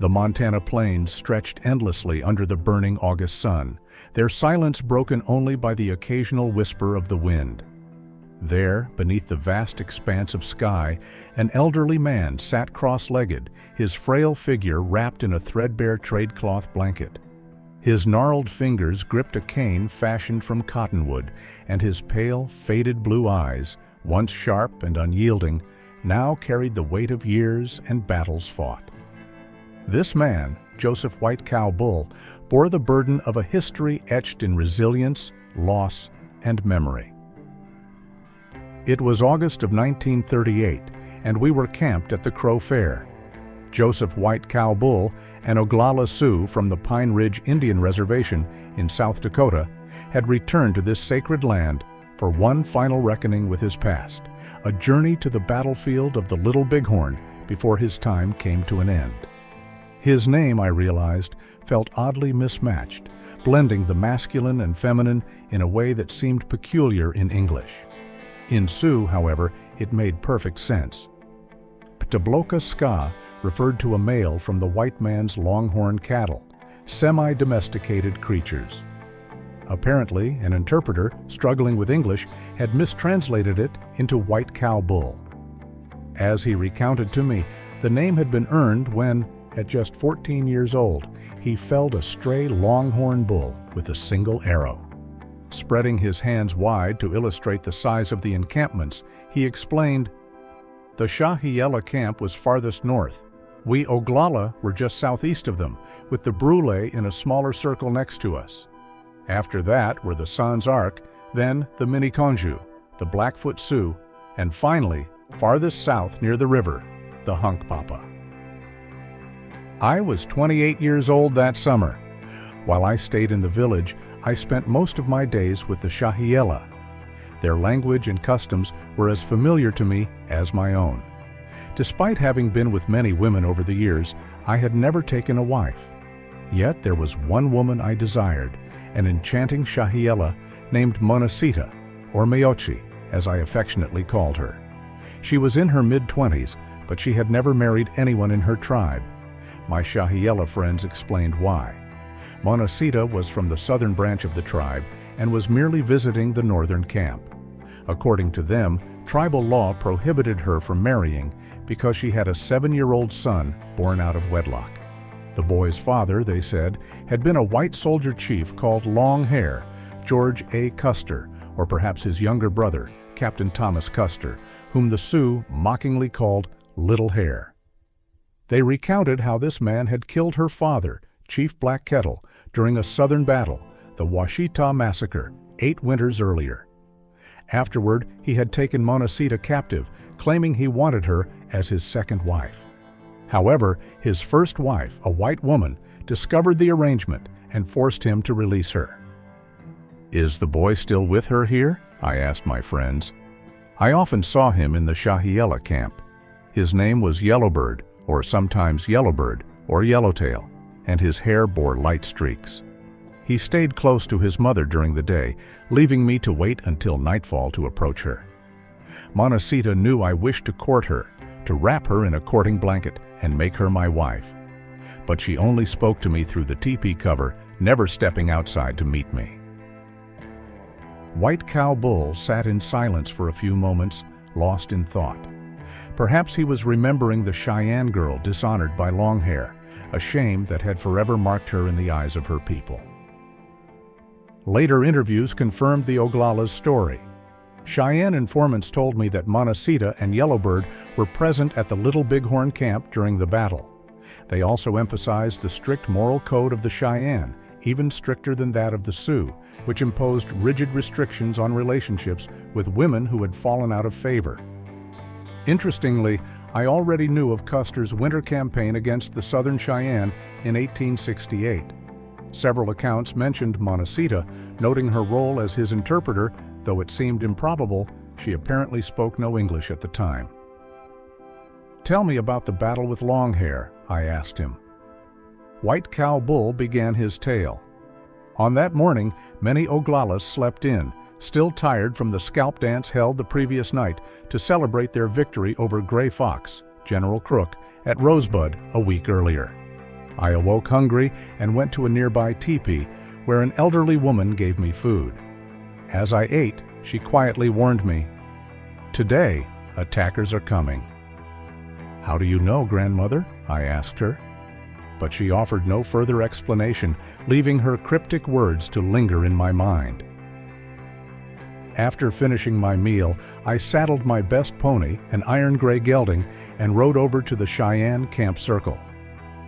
The Montana plains stretched endlessly under the burning August sun, their silence broken only by the occasional whisper of the wind. There, beneath the vast expanse of sky, an elderly man sat cross-legged, his frail figure wrapped in a threadbare trade-cloth blanket. His gnarled fingers gripped a cane fashioned from cottonwood, and his pale, faded blue eyes, once sharp and unyielding, now carried the weight of years and battles fought. This man, Joseph White Cow Bull, bore the burden of a history etched in resilience, loss, and memory. It was August of 1938, and we were camped at the Crow Fair. Joseph White Cow Bull, an Oglala Sioux from the Pine Ridge Indian Reservation in South Dakota, had returned to this sacred land for one final reckoning with his past, a journey to the battlefield of the Little Bighorn before his time came to an end. His name, I realized, felt oddly mismatched, blending the masculine and feminine in a way that seemed peculiar in English. In Sioux, however, it made perfect sense. Ptabloka Ska referred to a male from the white man's longhorn cattle, semi-domesticated creatures. Apparently, an interpreter, struggling with English, had mistranslated it into White Cow Bull. As he recounted to me, the name had been earned when, at just 14 years old, he felled a stray longhorn bull with a single arrow. Spreading his hands wide to illustrate the size of the encampments, he explained, "The Shahiela camp was farthest north. We Oglala were just southeast of them, with the Brule in a smaller circle next to us. After that were the Sans Arc, then the Miniconjou, the Blackfoot Sioux, and finally, farthest south near the river, the Hunkpapa." I was 28 years old that summer. While I stayed in the village, I spent most of my days with the Shahiela. Their language and customs were as familiar to me as my own. Despite having been with many women over the years, I had never taken a wife. Yet there was one woman I desired, an enchanting Shahiela named Monasita, or Meochi, as I affectionately called her. She was in her mid-20s, but she had never married anyone in her tribe. My Shahiela friends explained why. Monasita was from the southern branch of the tribe and was merely visiting the northern camp. According to them, tribal law prohibited her from marrying because she had a 7-year-old son born out of wedlock. The boy's father, they said, had been a white soldier chief called Long Hair, George A. Custer, or perhaps his younger brother, Captain Thomas Custer, whom the Sioux mockingly called Little Hair. They recounted how this man had killed her father, Chief Black Kettle, during a southern battle, the Washita Massacre, 8 winters earlier. Afterward, he had taken Monasita captive, claiming he wanted her as his second wife. However, his first wife, a white woman, discovered the arrangement and forced him to release her. "Is the boy still with her here?" I asked my friends. I often saw him in the Shahiela camp. His name was Yellowbird, or sometimes Yellowbird, or Yellowtail, and his hair bore light streaks. He stayed close to his mother during the day, leaving me to wait until nightfall to approach her. Monasita knew I wished to court her, to wrap her in a courting blanket and make her my wife. But she only spoke to me through the teepee cover, never stepping outside to meet me. White Cow Bull sat in silence for a few moments, lost in thought. Perhaps he was remembering the Cheyenne girl dishonored by Long Hair, a shame that had forever marked her in the eyes of her people. Later interviews confirmed the Oglala's story. Cheyenne informants told me that Monasita and Yellowbird were present at the Little Bighorn camp during the battle. They also emphasized the strict moral code of the Cheyenne, even stricter than that of the Sioux, which imposed rigid restrictions on relationships with women who had fallen out of favor. Interestingly, I already knew of Custer's winter campaign against the Southern Cheyenne in 1868. Several accounts mentioned Monasita, noting her role as his interpreter, though it seemed improbable, she apparently spoke no English at the time. "Tell me about the battle with Long Hair," I asked him. White Cow Bull began his tale. On that morning, many Oglalas slept in, still tired from the scalp dance held the previous night to celebrate their victory over Gray Fox, General Crook, at Rosebud a week earlier. I awoke hungry and went to a nearby teepee where an elderly woman gave me food. As I ate, she quietly warned me, "Today, attackers are coming." "How do you know, grandmother?" I asked her. But she offered no further explanation, leaving her cryptic words to linger in my mind. After finishing my meal, I saddled my best pony, an iron gray gelding, and rode over to the Cheyenne camp circle.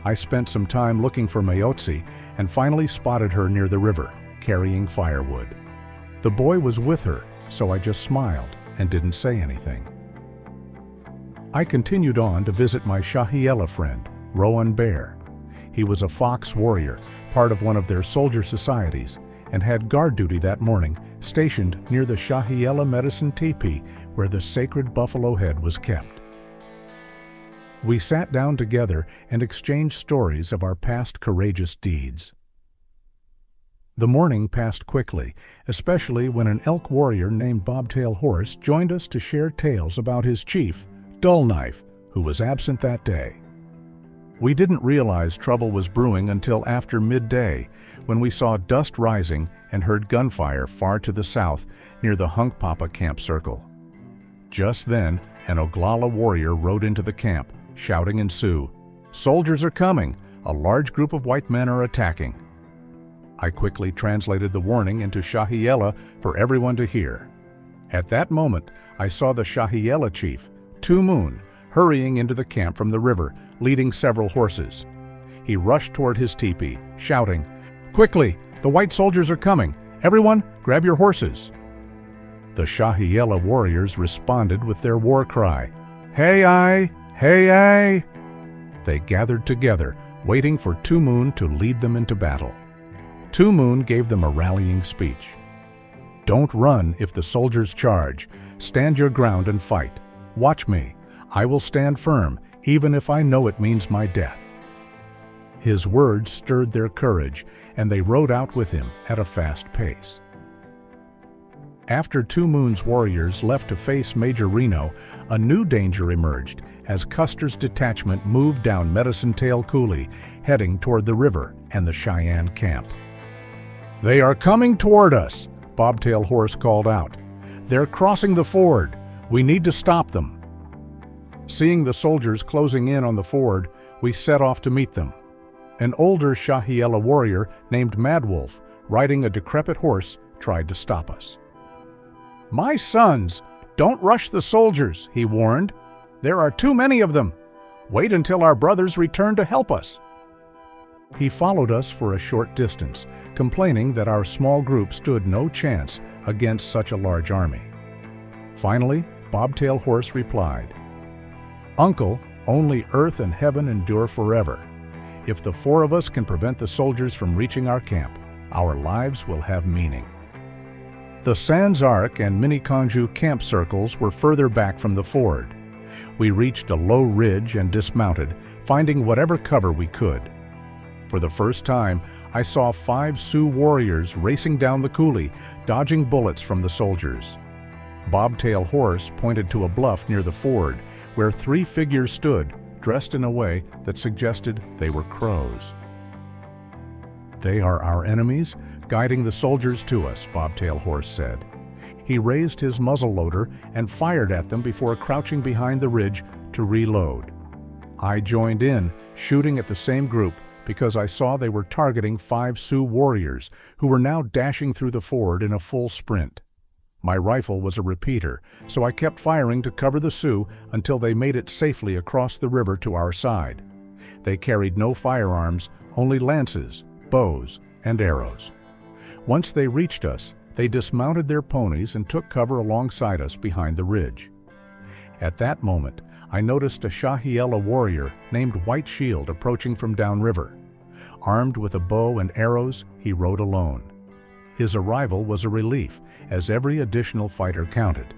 I spent some time looking for Mayotsi and finally spotted her near the river, carrying firewood. The boy was with her, so I just smiled and didn't say anything. I continued on to visit my Shahiela friend, Rowan Bear. He was a fox warrior, part of one of their soldier societies, and had guard duty that morning, stationed near the Shahiela medicine teepee where the sacred buffalo head was kept. We sat down together and exchanged stories of our past courageous deeds. The morning passed quickly, especially when an elk warrior named Bobtail Horse joined us to share tales about his chief, Dull Knife, who was absent that day. We didn't realize trouble was brewing until after midday, when we saw dust rising and heard gunfire far to the south near the Hunkpapa camp circle. Just then, an Oglala warrior rode into the camp, shouting in Sioux, "Soldiers are coming! A large group of white men are attacking." I quickly translated the warning into Shahiela for everyone to hear. At that moment, I saw the Shahiela chief, Two Moon, hurrying into the camp from the river, leading several horses. He rushed toward his teepee, shouting, "Quickly! The white soldiers are coming! Everyone, grab your horses!" The Shahiela warriors responded with their war cry, "Hey-ay! Hey-ay!" They gathered together, waiting for Two Moon to lead them into battle. Two Moon gave them a rallying speech. "Don't run if the soldiers charge. Stand your ground and fight. Watch me. I will stand firm, even if I know it means my death." His words stirred their courage, and they rode out with him at a fast pace. After Two Moon's warriors left to face Major Reno, a new danger emerged as Custer's detachment moved down Medicine Tail Coulee, heading toward the river and the Cheyenne camp. "They are coming toward us," Bobtail Horse called out. "They're crossing the ford. We need to stop them." Seeing the soldiers closing in on the ford, we set off to meet them. An older Shahiela warrior named Mad Wolf, riding a decrepit horse, tried to stop us. "My sons, don't rush the soldiers," he warned. "There are too many of them. Wait until our brothers return to help us." He followed us for a short distance, complaining that our small group stood no chance against such a large army. Finally, Bobtail Horse replied, "Uncle, only earth and heaven endure forever. If the four of us can prevent the soldiers from reaching our camp, our lives will have meaning." The Sans Arc and Miniconjou camp circles were further back from the ford. We reached a low ridge and dismounted, finding whatever cover we could. For the first time, I saw 5 Sioux warriors racing down the coulee, dodging bullets from the soldiers. Bobtail Horse pointed to a bluff near the ford, where 3 figures stood, dressed in a way that suggested they were crows. "They are our enemies, guiding the soldiers to us," Bobtail Horse said. He raised his muzzleloader and fired at them before crouching behind the ridge to reload. I joined in, shooting at the same group because I saw they were targeting 5 Sioux warriors who were now dashing through the ford in a full sprint. My rifle was a repeater, so I kept firing to cover the Sioux until they made it safely across the river to our side. They carried no firearms, only lances, bows, and arrows. Once they reached us, they dismounted their ponies and took cover alongside us behind the ridge. At that moment, I noticed a Shahiela warrior named White Shield approaching from downriver. Armed with a bow and arrows, he rode alone. His arrival was a relief, as every additional fighter counted.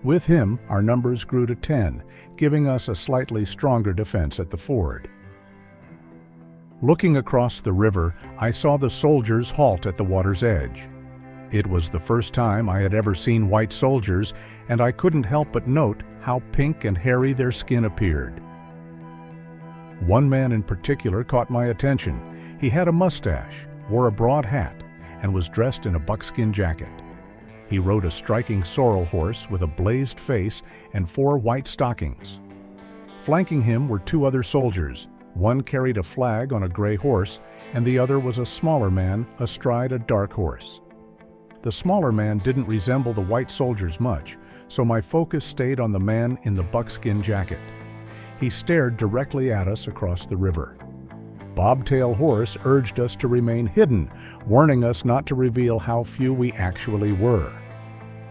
With him, our numbers grew to 10, giving us a slightly stronger defense at the ford. Looking across the river, I saw the soldiers halt at the water's edge. It was the first time I had ever seen white soldiers, and I couldn't help but note how pink and hairy their skin appeared. One man in particular caught my attention. He had a mustache, wore a broad hat, and was dressed in a buckskin jacket. He rode a striking sorrel horse with a blazed face and 4 white stockings. Flanking him were 2 other soldiers. One carried a flag on a gray horse, and the other was a smaller man astride a dark horse. The smaller man didn't resemble the white soldiers much, so my focus stayed on the man in the buckskin jacket. He stared directly at us across the river. Bobtail Horse urged us to remain hidden, warning us not to reveal how few we actually were.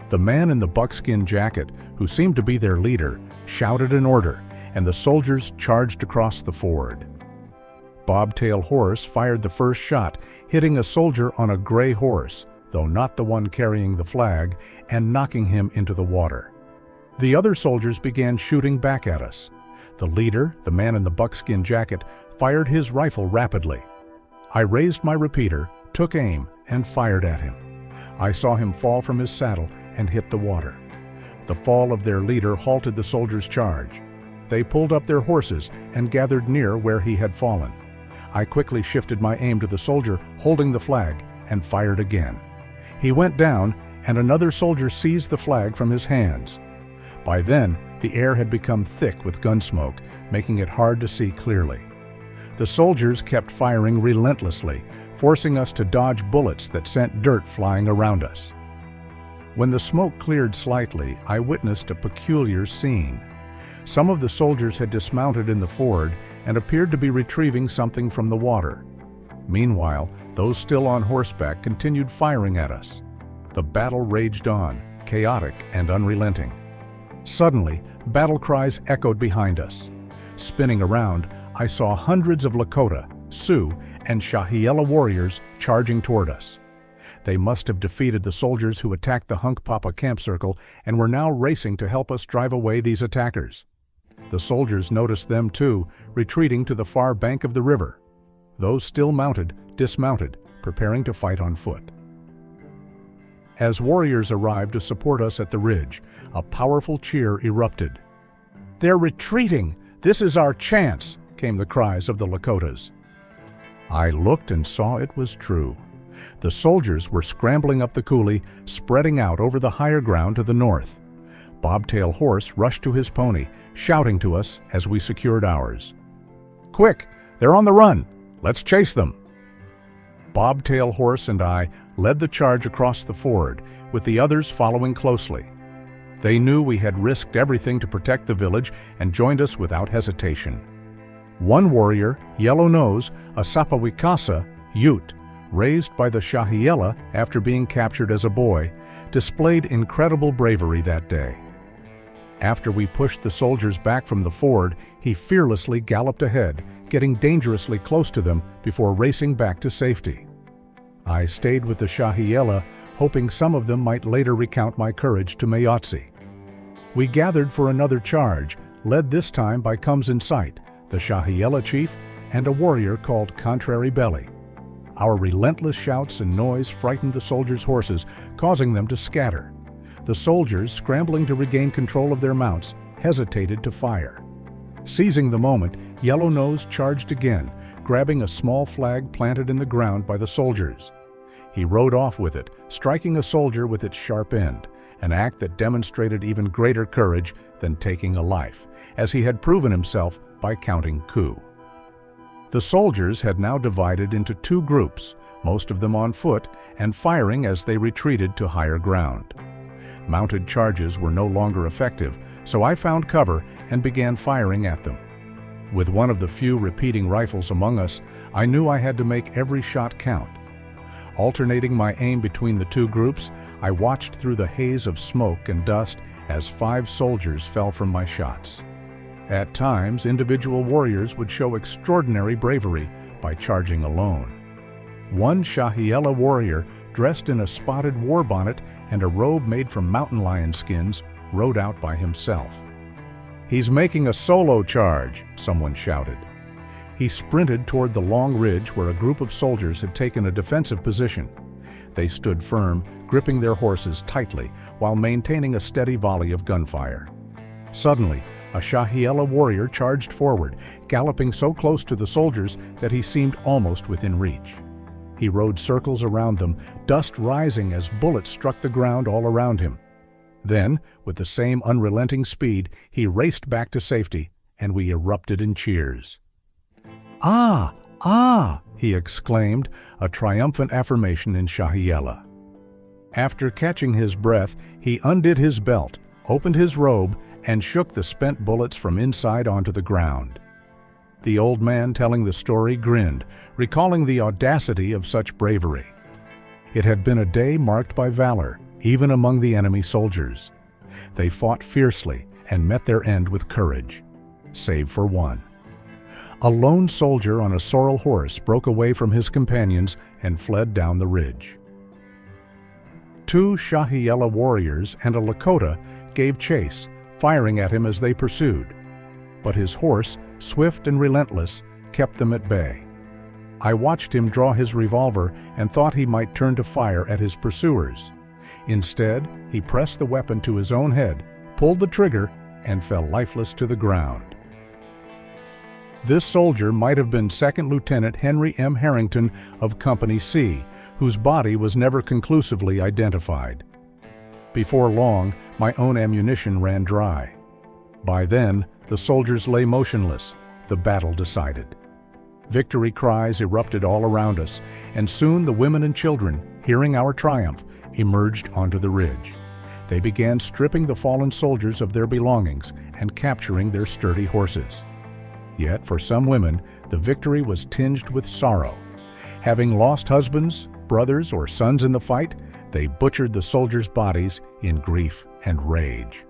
The man in the buckskin jacket, who seemed to be their leader, shouted an order, and the soldiers charged across the ford. Bobtail Horse fired the first shot, hitting a soldier on a gray horse, though not the one carrying the flag, and knocking him into the water. The other soldiers began shooting back at us. The leader, the man in the buckskin jacket, fired his rifle rapidly. I raised my repeater, took aim, and fired at him. I saw him fall from his saddle and hit the water. The fall of their leader halted the soldiers' charge. They pulled up their horses and gathered near where he had fallen. I quickly shifted my aim to the soldier holding the flag and fired again. He went down, and another soldier seized the flag from his hands. By then, the air had become thick with gun smoke, making it hard to see clearly. The soldiers kept firing relentlessly, forcing us to dodge bullets that sent dirt flying around us. When the smoke cleared slightly, I witnessed a peculiar scene. Some of the soldiers had dismounted in the ford and appeared to be retrieving something from the water. Meanwhile, those still on horseback continued firing at us. The battle raged on, chaotic and unrelenting. Suddenly, battle cries echoed behind us. Spinning around, I saw hundreds of Lakota, Sioux, and Shahiela warriors charging toward us. They must have defeated the soldiers who attacked the Hunkpapa camp circle and were now racing to help us drive away these attackers. The soldiers noticed them too, retreating to the far bank of the river. Those still mounted dismounted, preparing to fight on foot. As warriors arrived to support us at the ridge, a powerful cheer erupted. "They're retreating! This is our chance!" came the cries of the Lakotas. I looked and saw it was true. The soldiers were scrambling up the coulee, spreading out over the higher ground to the north. Bobtail Horse rushed to his pony, shouting to us as we secured ours. "Quick! They're on the run! Let's chase them!" Bobtail Horse and I led the charge across the ford, with the others following closely. They knew we had risked everything to protect the village and joined us without hesitation. One warrior, Yellow Nose, a Sapawikasa, Ute, raised by the Shahiela after being captured as a boy, displayed incredible bravery that day. After we pushed the soldiers back from the ford, he fearlessly galloped ahead, getting dangerously close to them before racing back to safety. I stayed with the Shahiela, hoping some of them might later recount my courage to Mayotsi. We gathered for another charge, led this time by Comes in Sight, the Shahiela chief, and a warrior called Contrary Belly. Our relentless shouts and noise frightened the soldiers' horses, causing them to scatter. The soldiers, scrambling to regain control of their mounts, hesitated to fire. Seizing the moment, Yellow Nose charged again, grabbing a small flag planted in the ground by the soldiers. He rode off with it, striking a soldier with its sharp end, an act that demonstrated even greater courage than taking a life, as he had proven himself by counting coup. The soldiers had now divided into 2 groups, most of them on foot, and firing as they retreated to higher ground. Mounted charges were no longer effective, so I found cover and began firing at them. With one of the few repeating rifles among us, I knew I had to make every shot count. Alternating my aim between the 2 groups, I watched through the haze of smoke and dust as 5 soldiers fell from my shots. At times, individual warriors would show extraordinary bravery by charging alone. One Shahiela warrior, dressed in a spotted war bonnet and a robe made from mountain lion skins, rode out by himself. "He's making a solo charge," someone shouted. He sprinted toward the long ridge where a group of soldiers had taken a defensive position. They stood firm, gripping their horses tightly while maintaining a steady volley of gunfire. Suddenly, a Shahiela warrior charged forward, galloping so close to the soldiers that he seemed almost within reach. He rode circles around them, dust rising as bullets struck the ground all around him. Then, with the same unrelenting speed, he raced back to safety, and we erupted in cheers. "Ah! Ah!" he exclaimed, a triumphant affirmation in Shahiela. After catching his breath, he undid his belt, opened his robe, and shook the spent bullets from inside onto the ground. The old man telling the story grinned, recalling the audacity of such bravery. It had been a day marked by valor, even among the enemy soldiers. They fought fiercely and met their end with courage, save for one. A lone soldier on a sorrel horse broke away from his companions and fled down the ridge. 2 Shahiela warriors and a Lakota gave chase, firing at him as they pursued. But his horse, swift and relentless, kept them at bay. I watched him draw his revolver and thought he might turn to fire at his pursuers. Instead, he pressed the weapon to his own head, pulled the trigger, and fell lifeless to the ground. This soldier might have been 2nd Lieutenant Henry M. Harrington of Company C, whose body was never conclusively identified. Before long, my own ammunition ran dry. By then, the soldiers lay motionless, the battle decided. Victory cries erupted all around us, and soon the women and children, hearing our triumph, emerged onto the ridge. They began stripping the fallen soldiers of their belongings and capturing their sturdy horses. Yet, for some women, the victory was tinged with sorrow. Having lost husbands, brothers, or sons in the fight, they butchered the soldiers' bodies in grief and rage.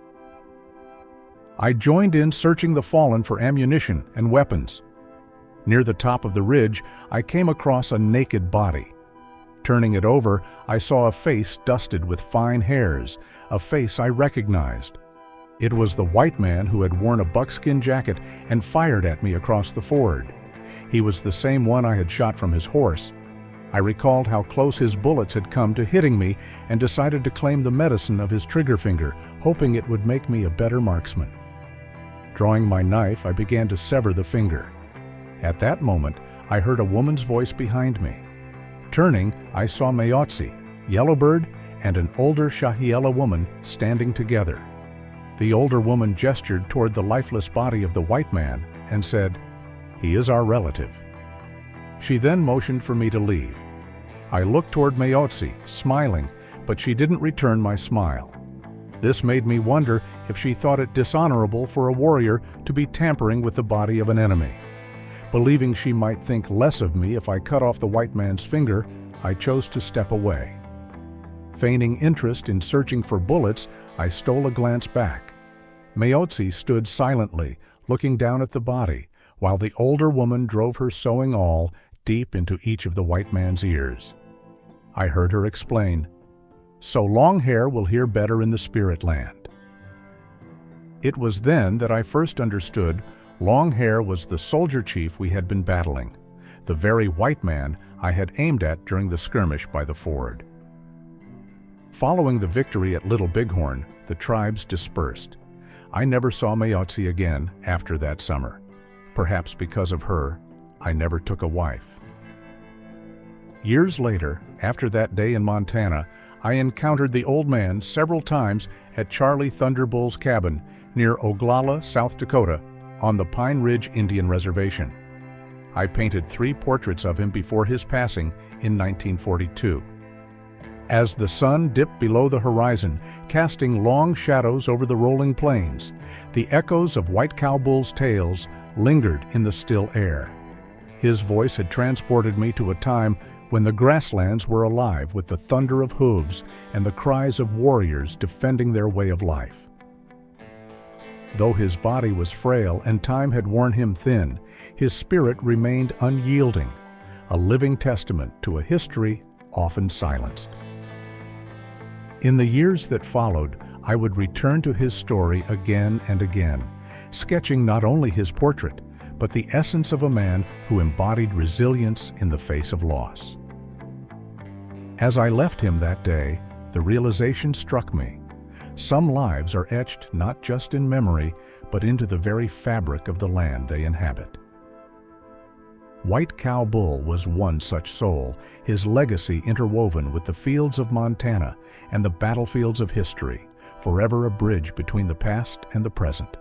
I joined in searching the fallen for ammunition and weapons. Near the top of the ridge, I came across a naked body. Turning it over, I saw a face dusted with fine hairs, a face I recognized. It was the white man who had worn a buckskin jacket and fired at me across the ford. He was the same one I had shot from his horse. I recalled how close his bullets had come to hitting me and decided to claim the medicine of his trigger finger, hoping it would make me a better marksman. Drawing my knife, I began to sever the finger. At that moment, I heard a woman's voice behind me. Turning, I saw Mayotsi, Yellowbird, and an older Shahiela woman standing together. The older woman gestured toward the lifeless body of the white man and said, "He is our relative." She then motioned for me to leave. I looked toward Mayotsi, smiling, but she didn't return my smile. This made me wonder if she thought it dishonorable for a warrior to be tampering with the body of an enemy. Believing she might think less of me if I cut off the white man's finger, I chose to step away. Feigning interest in searching for bullets, I stole a glance back. Mayotsi stood silently, looking down at the body, while the older woman drove her sewing awl deep into each of the white man's ears. I heard her explain, "So long hair will hear better in the spirit land." It was then that I first understood Long Hair was the soldier chief we had been battling, the very white man I had aimed at during the skirmish by the ford. Following the victory at Little Bighorn, the tribes dispersed. I never saw Mayotsi again after that summer. Perhaps because of her, I never took a wife. Years later, after that day in Montana, I encountered the old man several times at Charlie Thunderbull's cabin near Oglala, South Dakota, on the Pine Ridge Indian Reservation. I painted 3 portraits of him before his passing in 1942. As the sun dipped below the horizon, casting long shadows over the rolling plains, the echoes of White Cowbull's tales lingered in the still air. His voice had transported me to a time when the grasslands were alive with the thunder of hooves and the cries of warriors defending their way of life. Though his body was frail and time had worn him thin, his spirit remained unyielding, a living testament to a history often silenced. In the years that followed, I would return to his story again and again, sketching not only his portrait, but the essence of a man who embodied resilience in the face of loss. As I left him that day, the realization struck me. Some lives are etched not just in memory, but into the very fabric of the land they inhabit. White Cow Bull was one such soul, his legacy interwoven with the fields of Montana and the battlefields of history, forever a bridge between the past and the present.